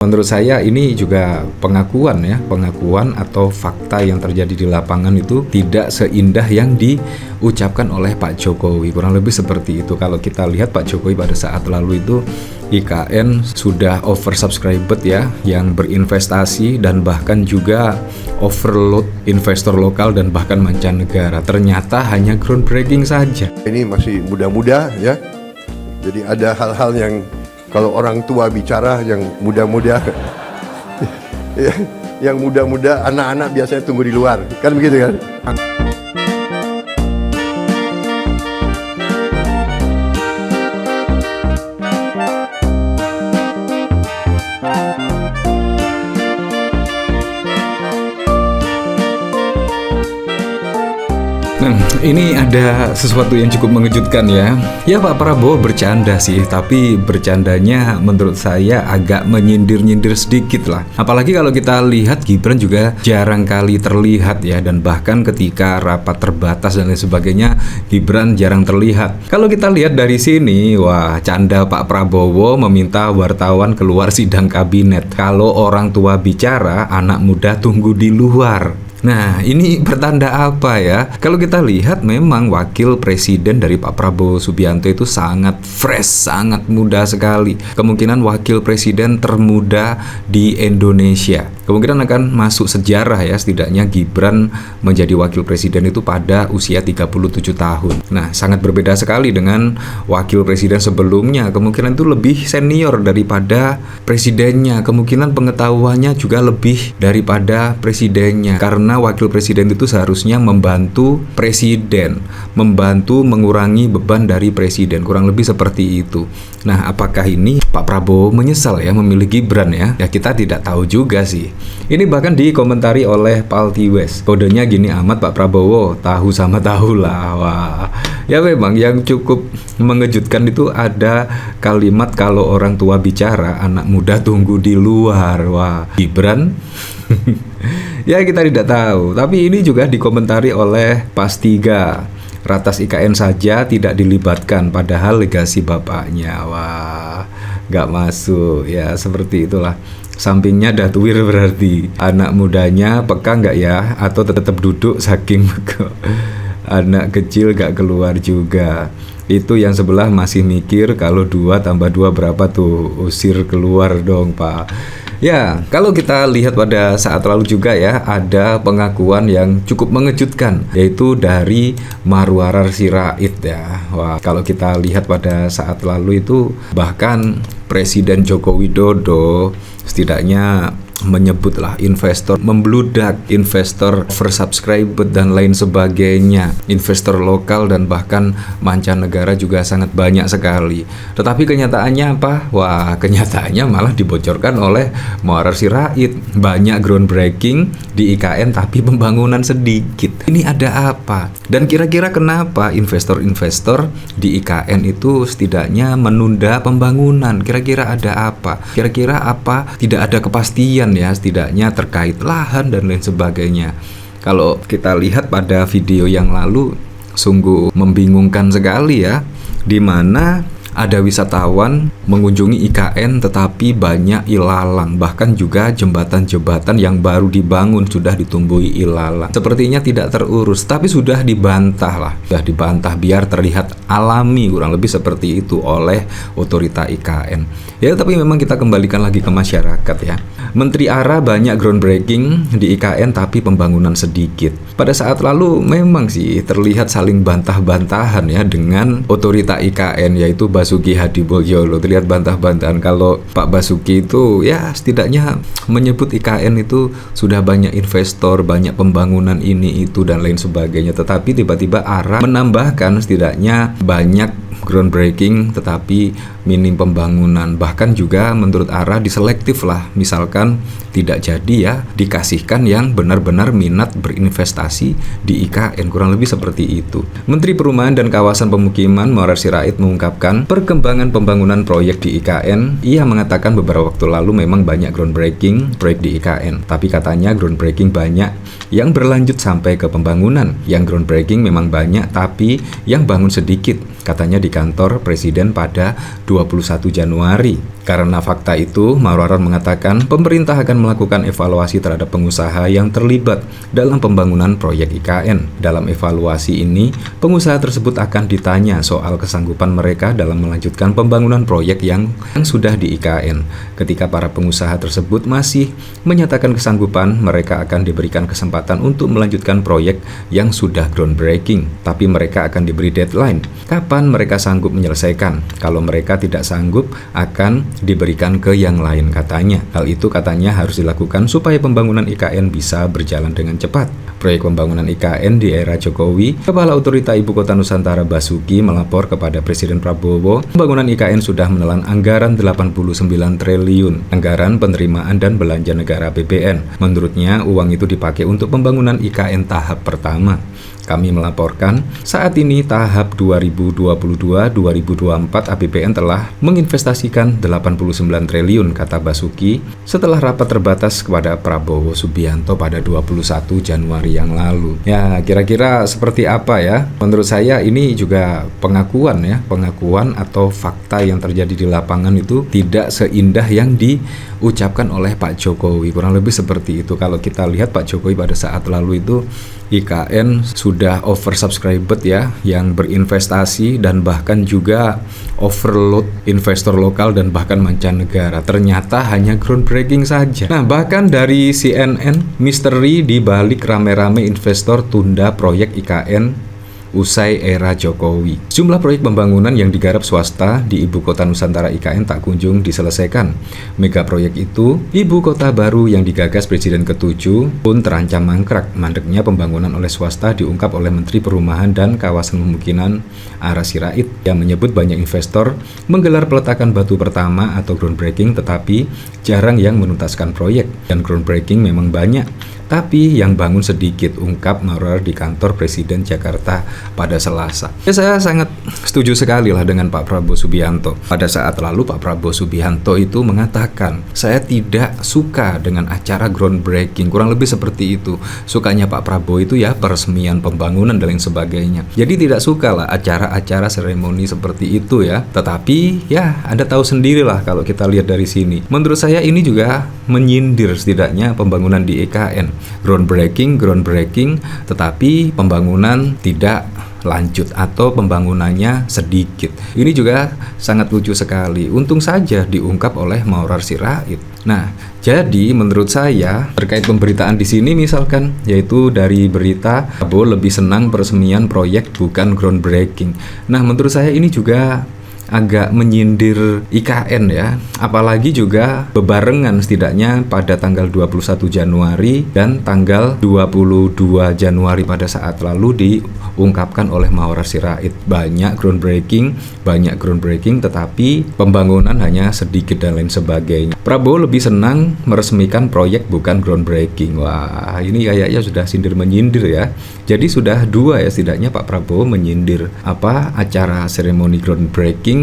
Menurut saya ini juga pengakuan atau fakta yang terjadi di lapangan itu tidak seindah yang diucapkan oleh Pak Jokowi. Kurang lebih seperti itu. Kalau kita lihat Pak Jokowi pada saat lalu itu IKN sudah oversubscribed ya, yang berinvestasi dan bahkan juga overload investor lokal dan bahkan mancanegara. Ternyata hanya groundbreaking saja. Ini masih muda-muda ya. Jadi ada hal-hal yang kalau orang tua bicara yang muda-muda, yang muda-muda, anak-anak biasanya tunggu di luar, kan begitu kan? Ini ada sesuatu yang cukup mengejutkan ya. Ya, Pak Prabowo bercanda sih, tapi bercandanya menurut saya agak menyindir-nyindir sedikit lah. Apalagi kalau kita lihat Gibran juga jarang kali terlihat ya, dan bahkan ketika rapat terbatas dan lain sebagainya Gibran jarang terlihat. Kalau kita lihat dari sini, wah, canda Pak Prabowo meminta wartawan keluar sidang kabinet. Kalau orang tua bicara, anak muda tunggu di luar. Nah, ini pertanda apa ya? Kalau kita lihat memang wakil presiden dari Pak Prabowo Subianto itu sangat fresh, sangat muda sekali. Kemungkinan wakil presiden termuda di Indonesia. Kemungkinan akan masuk sejarah ya, setidaknya Gibran menjadi wakil presiden itu pada usia 37 tahun. Nah, sangat berbeda sekali dengan wakil presiden sebelumnya. Kemungkinan itu lebih senior daripada presidennya. Kemungkinan pengetahuannya juga lebih daripada presidennya. Karena wakil presiden itu seharusnya membantu presiden, membantu mengurangi beban dari presiden, kurang lebih seperti itu. Nah, apakah ini Pak Prabowo menyesal ya memilih Gibran ya? Ya, kita tidak tahu juga sih. Ini bahkan dikomentari oleh Paltiwes. Kodenya gini amat Pak Prabowo, tahu sama tahu lah. Wah, ya memang yang cukup mengejutkan itu ada kalimat kalau orang tua bicara, anak muda tunggu di luar. Wah, Gibran ya kita tidak tahu. Tapi ini juga dikomentari oleh Pas3. Ratas IKN saja tidak dilibatkan, padahal legasi bapaknya. Wah, nggak masuk ya, seperti itulah. Sampingnya datuir berarti anak mudanya peka nggak ya, atau tetap duduk saking peka. Anak kecil nggak keluar juga. Itu yang sebelah masih mikir kalau 2 tambah 2 berapa tuh, usir keluar dong Pak. Ya, kalau kita lihat pada saat lalu juga ya, ada pengakuan yang cukup mengejutkan, yaitu dari Marwarar Sirait ya. Wah, kalau kita lihat pada saat lalu itu bahkan Presiden Joko Widodo setidaknya menyebutlah investor membludak, investor oversubscribed dan lain sebagainya, investor lokal dan bahkan mancanegara juga sangat banyak sekali. Tetapi kenyataannya apa? Wah, kenyataannya malah dibocorkan oleh Marwarar Sirait. Banyak groundbreaking di IKN tapi pembangunan sedikit. Ini ada apa? Dan kira-kira kenapa investor-investor di IKN itu setidaknya menunda pembangunan? Kira-kira ada apa? Kira-kira apa? Tidak ada kepastian ya, setidaknya terkait lahan dan lain sebagainya. Kalau kita lihat pada video yang lalu sungguh membingungkan sekali ya, di mana ada wisatawan mengunjungi IKN tetapi banyak ilalang, bahkan juga jembatan-jembatan yang baru dibangun sudah ditumbuhi ilalang. Sepertinya tidak terurus, tapi sudah dibantah lah, sudah dibantah biar terlihat alami, kurang lebih seperti itu oleh otorita IKN. Ya, tapi memang kita kembalikan lagi ke masyarakat ya. Menteri ARA banyak groundbreaking di IKN tapi pembangunan sedikit. Pada saat lalu memang sih terlihat saling bantah-bantahan ya dengan otorita IKN, yaitu Basuki Hadimulyono. Terlihat bantah-bantahan kalau Pak Basuki itu ya setidaknya menyebut IKN itu sudah banyak investor, banyak pembangunan ini itu dan lain sebagainya. Tetapi tiba-tiba ARA menambahkan setidaknya banyak groundbreaking tetapi minim pembangunan. Bahkan juga menurut ARA diselektif lah. Misalkan bahkan tidak jadi ya dikasihkan yang benar-benar minat berinvestasi di IKN. Kurang lebih seperti itu. Menteri Perumahan dan Kawasan Pemukiman Maurar Sirait mengungkapkan perkembangan pembangunan proyek di IKN. Ia mengatakan beberapa waktu lalu memang banyak groundbreaking proyek di IKN, tapi katanya groundbreaking banyak yang berlanjut sampai ke pembangunan. Yang groundbreaking memang banyak, tapi yang bangun sedikit, katanya di kantor Presiden pada 21 Januari. Karena fakta itu, Maurar mengatakan pemerintah akan melakukan evaluasi terhadap pengusaha yang terlibat dalam pembangunan proyek IKN. Dalam evaluasi ini, pengusaha tersebut akan ditanya soal kesanggupan mereka dalam melanjutkan pembangunan proyek yang sudah di IKN. Ketika para pengusaha tersebut masih menyatakan kesanggupan, mereka akan diberikan kesempatan untuk melanjutkan proyek yang sudah groundbreaking. Tapi mereka akan diberi deadline kapan mereka sanggup menyelesaikan. Kalau mereka tidak sanggup, akan diberikan ke yang lain, katanya. Hal itu katanya harus dilakukan supaya pembangunan IKN bisa berjalan dengan cepat. Proyek pembangunan IKN di era Jokowi, Kepala Otorita Ibu Kota Nusantara Basuki melapor kepada Presiden Prabowo, pembangunan IKN sudah menelan anggaran 89 triliun, anggaran penerimaan dan belanja negara APBN. Menurutnya, uang itu dipakai untuk pembangunan IKN tahap pertama. Kami melaporkan, saat ini tahap 2022-2024 APBN telah menginvestasikan 89 triliun, kata Basuki setelah rapat terbatas kepada Prabowo Subianto pada 21 Januari yang lalu. Ya, kira-kira seperti apa ya? Menurut saya ini juga pengakuan atau fakta yang terjadi di lapangan itu tidak seindah yang diucapkan oleh Pak Jokowi. Kurang lebih seperti itu. Kalau kita lihat Pak Jokowi pada saat lalu itu IKN sudah oversubscribed ya, yang berinvestasi dan bahkan juga overload investor lokal dan bahkan mancanegara. Ternyata hanya groundbreaking saja. Nah, bahkan dari CNN, misteri di balik rame-rame investor tunda proyek IKN usai era Jokowi. Jumlah proyek pembangunan yang digarap swasta di Ibu Kota Nusantara IKN tak kunjung diselesaikan. Mega proyek itu, Ibu Kota Baru yang digagas Presiden ke-7 pun terancam mangkrak. Mandeknya pembangunan oleh swasta diungkap oleh Menteri Perumahan dan Kawasan Pemukiman Maurar Sirait yang menyebut banyak investor menggelar peletakan batu pertama atau groundbreaking, tetapi jarang yang menuntaskan proyek. Dan groundbreaking memang banyak, tapi yang bangun sedikit, ungkap Maurar di kantor Presiden Jakarta pada Selasa. Ya, saya sangat setuju sekali lah dengan Pak Prabowo Subianto. Pada saat lalu Pak Prabowo Subianto itu mengatakan, saya tidak suka dengan acara groundbreaking. Kurang lebih seperti itu. Sukanya Pak Prabowo itu ya peresmian pembangunan dan lain sebagainya. Jadi tidak suka lah acara-acara seremoni seperti itu ya. Tetapi ya Anda tahu sendirilah kalau kita lihat dari sini. Menurut saya ini juga menyindir setidaknya pembangunan di IKN. Groundbreaking, tetapi pembangunan tidak lanjut atau pembangunannya sedikit. Ini juga sangat lucu sekali. Untung saja diungkap oleh Maurar Sirait. Nah, jadi menurut saya terkait pemberitaan di sini misalkan, yaitu dari berita Prabowo lebih senang peresmian proyek bukan groundbreaking. Nah, menurut saya ini juga agak menyindir IKN ya. Apalagi juga bebarengan setidaknya pada tanggal 21 Januari dan tanggal 22 Januari pada saat lalu diungkapkan oleh Maurar Sirait. Banyak groundbreaking, tetapi pembangunan hanya sedikit dan lain sebagainya. Prabowo lebih senang meresmikan proyek bukan groundbreaking. Wah, ini kayaknya sudah sindir-menyindir ya. Jadi sudah dua ya setidaknya Pak Prabowo menyindir acara seremoni groundbreaking,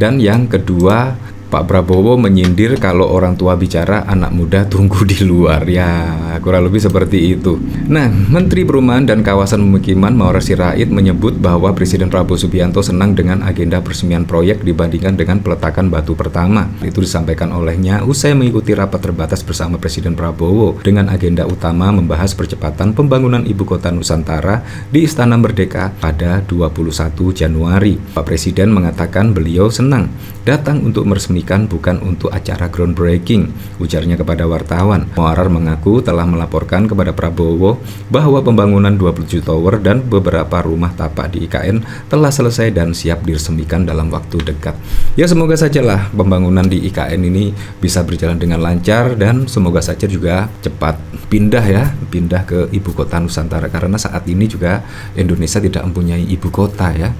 dan yang kedua Pak Prabowo menyindir kalau orang tua bicara, anak muda tunggu di luar. Ya, kurang lebih seperti itu. Nah, Menteri Perumahan dan Kawasan Pemukiman Maurar Sirait menyebut bahwa Presiden Prabowo Subianto senang dengan agenda peresmian proyek dibandingkan dengan peletakan batu pertama. Itu disampaikan olehnya usai mengikuti rapat terbatas bersama Presiden Prabowo dengan agenda utama membahas percepatan pembangunan Ibu Kota Nusantara di Istana Merdeka pada 21 Januari. Pak Presiden mengatakan beliau senang datang untuk meresmikan bukan untuk acara groundbreaking, ujarnya kepada wartawan. Maurar mengaku telah melaporkan kepada Prabowo bahwa pembangunan 27 tower dan beberapa rumah tapak di IKN telah selesai dan siap diresmikan dalam waktu dekat. Ya, semoga sajalah pembangunan di IKN ini bisa berjalan dengan lancar dan semoga saja juga cepat pindah ke Ibu Kota Nusantara, karena saat ini juga Indonesia tidak mempunyai ibu kota ya.